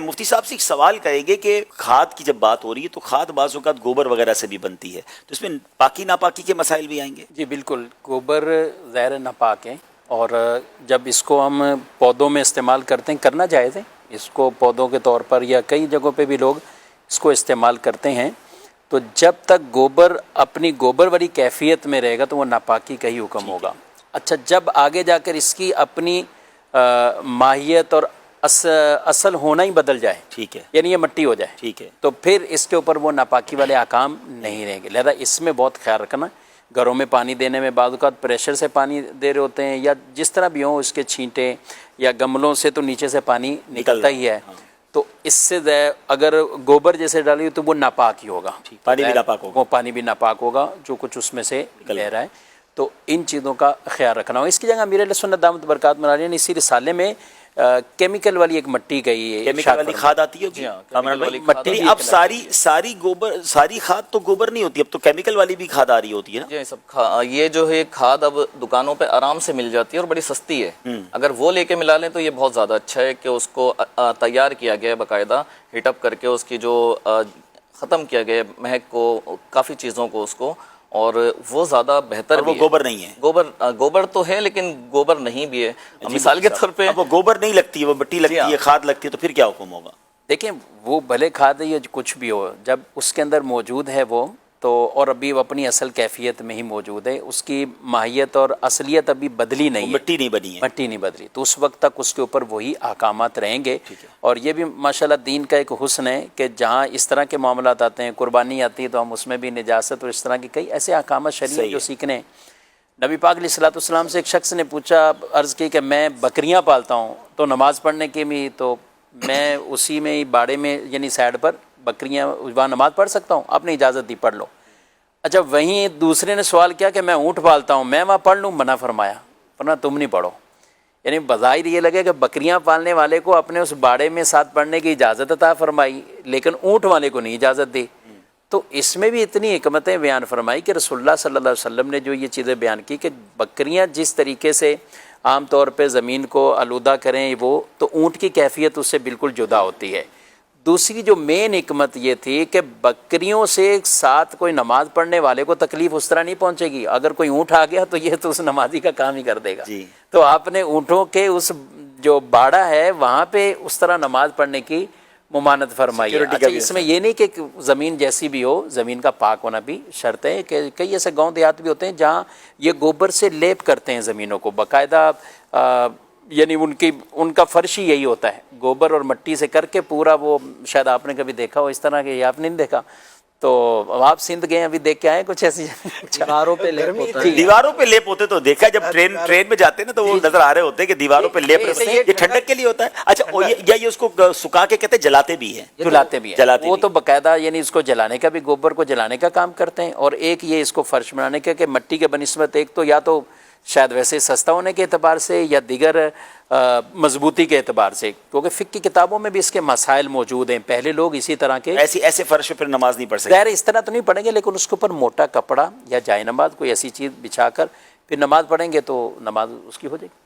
مفتی صاحب سے ایک سوال کریں گے کہ کھاد کی جب بات ہو رہی ہے تو کھاد بعض اوقات گوبر وغیرہ سے بھی بنتی ہے، تو اس میں پاکی ناپاکی کے مسائل بھی آئیں گے؟ جی بالکل، گوبر ظاہر ناپاک ہے، اور جب اس کو ہم پودوں میں استعمال کرتے ہیں، کرنا جائز ہے، اس کو پودوں کے طور پر یا کئی جگہوں پہ بھی لوگ اس کو استعمال کرتے ہیں، تو جب تک گوبر اپنی گوبر والی کیفیت میں رہے گا تو وہ ناپاکی کا ہی حکم ہوگا۔ اچھا، جب آگے جا کر اس کی اپنی ماہیت اور اصل ہونا ہی بدل جائے، ٹھیک ہے، یعنی یہ مٹی ہو جائے، ٹھیک ہے، تو پھر اس کے اوپر وہ ناپاکی والے احکام نہیں رہیں گے۔ لہذا اس میں بہت خیال رکھنا، گھروں میں پانی دینے میں بعض اوقات پریشر سے پانی دے رہے ہوتے ہیں، یا جس طرح بھی ہوں، اس کے چھینٹیں یا گملوں سے تو نیچے سے پانی نکلتا ہی ہے، تو اس سے اگر گوبر جیسے ڈالی تو وہ ناپاک ہی ہوگا، پانی بھی ناپاک ہوگا، وہ پانی بھی ناپاک ہوگا جو کچھ اس میں سے بہ رہا ہے۔ تو ان چیزوں کا خیال رکھنا ہو۔ اس کی جگہ امیر علیہ سنت دامت برکات مناریہ نے اسی رسالے میں کیمیکل والی ایک مٹی گئی ہے، کیمیکل والی کھاد آتی ہے جی مٹی۔ اب ساری گوبر، ساری کھاد تو گوبر نہیں ہوتی، اب تو کیمیکل والی بھی کھاد آ رہی ہوتی ہے نا؟ جی سب یہ جو ہے کھاد اب دکانوں پہ آرام سے مل جاتی ہے اور بڑی سستی ہے، اگر وہ لے کے ملا لیں تو یہ بہت زیادہ اچھا ہے کہ اس کو تیار کیا گیا ہے باقاعدہ، ہیٹ اپ کر کے اس کی جو ختم کیا گیا ہے مہک کو، کافی چیزوں کو، اس کو، اور وہ زیادہ بہتر بھی ہے۔ وہ گوبر نہیں ہے، گوبر تو ہے لیکن گوبر نہیں بھی ہے۔ مثال کے طور پہ وہ گوبر نہیں لگتی ہے، وہ مٹی لگتی ہے، کھاد لگتی ہے، تو پھر کیا حکم ہوگا؟ دیکھیں، وہ بھلے کھاد ہے یا کچھ بھی ہو، جب اس کے اندر موجود ہے وہ تو، اور ابھی وہ اپنی اصل کیفیت میں ہی موجود ہے، اس کی ماہیت اور اصلیت ابھی بدلی نہیں ہے، مٹی نہیں بنی ہے، مٹی نہیں بدلی، تو اس وقت تک اس کے اوپر وہی احکامات رہیں گے۔ اور یہ بھی ماشاءاللہ دین کا ایک حسن ہے کہ جہاں اس طرح کے معاملات آتے ہیں، قربانی آتی ہے، تو ہم اس میں بھی نجاست اور اس طرح کی کئی ایسے احکامات شرعی جو سیکھنے ہیں۔ نبی پاک علیہ الصلوۃ والسلام سے ایک شخص نے پوچھا، عرض کی کہ میں بکریاں پالتا ہوں، تو نماز پڑھنے کے بھی تو میں اسی میں باڑے میں یعنی سائڈ پر بکریاں وہاں نماز پڑھ سکتا ہوں؟ آپ نے اجازت دی، پڑھ لو۔ اچھا، وہیں دوسرے نے سوال کیا کہ میں اونٹ پالتا ہوں، میں وہاں پڑھ لوں؟ منع فرمایا، ورنہ تم نہیں پڑھو۔ یعنی بظاہر یہ لگے کہ بکریاں پالنے والے کو اپنے اس باڑے میں ساتھ پڑھنے کی اجازت عطا فرمائی، لیکن اونٹ والے کو نہیں اجازت دی۔ تو اس میں بھی اتنی حکمتیں بیان فرمائی کہ رسول اللہ صلی اللہ علیہ وسلم نے جو یہ چیزیں بیان کی کہ بکریاں جس طریقے سے عام طور پہ زمین کو آلودہ کریں، وہ تو اونٹ کی کیفیت اس سے بالکل جدا ہوتی ہے۔ دوسری جو مین حکمت یہ تھی کہ بکریوں سے ساتھ کوئی نماز پڑھنے والے کو تکلیف اس طرح نہیں پہنچے گی، اگر کوئی اونٹ آ گیا تو یہ تو اس نمازی کا کام ہی کر دے گا۔ تو آپ نے اونٹوں کے اس جو باڑہ ہے وہاں پہ اس طرح نماز پڑھنے کی ممانعت فرمائی ہے۔ اچھا، اس میں یہ نہیں کہ زمین جیسی بھی ہو، زمین کا پاک ہونا بھی شرط ہے، کہ کئی ایسے گاؤں دیہات بھی ہوتے ہیں جہاں یہ گوبر سے لیپ کرتے ہیں زمینوں کو باقاعدہ، یعنی ان کا فرش ہی یہی ہوتا ہے، گوبر اور مٹی سے کر کے پورا، وہ شاید آپ نے کبھی دیکھا ہو اس طرح کے، یا آپ نے نہیں دیکھا تو آپ سندھ گئے ابھی دیکھ کے آئے کچھ ایسی دیواروں پہ لیپ ہوتا ہے، دیواروں پہ لیپ ہوتے تو دیکھا، جب ٹرین میں جاتے ہیں نا تو وہ نظر آ رہے ہوتے ہیں کہ دیواروں پہ لیپ، یہ ٹھنڈک کے لیے ہوتا ہے۔ اچھا، یا یہ اس کو سکھا کے کہتے ہیں جلاتے بھی ہیں؟ جلاتے بھی ہیں، وہ تو باقاعدہ یعنی اس کو جلانے کا بھی، گوبر کو جلانے کا کام کرتے ہیں، اور ایک یہ اس کو فرش بنانے کا کہ مٹی کے بنسبت ایک تو یا تو شاید ویسے سستا ہونے کے اعتبار سے یا دیگر مضبوطی کے اعتبار سے، کیونکہ فقہ کی کتابوں میں بھی اس کے مسائل موجود ہیں۔ پہلے لوگ اسی طرح کے ایسے فرش پہ نماز نہیں پڑھ سکتے، ظاہر اس طرح تو نہیں پڑھیں گے، لیکن اس کے اوپر موٹا کپڑا یا جائے نماز کوئی ایسی چیز بچھا کر پھر نماز پڑھیں گے تو نماز اس کی ہو جائے گی۔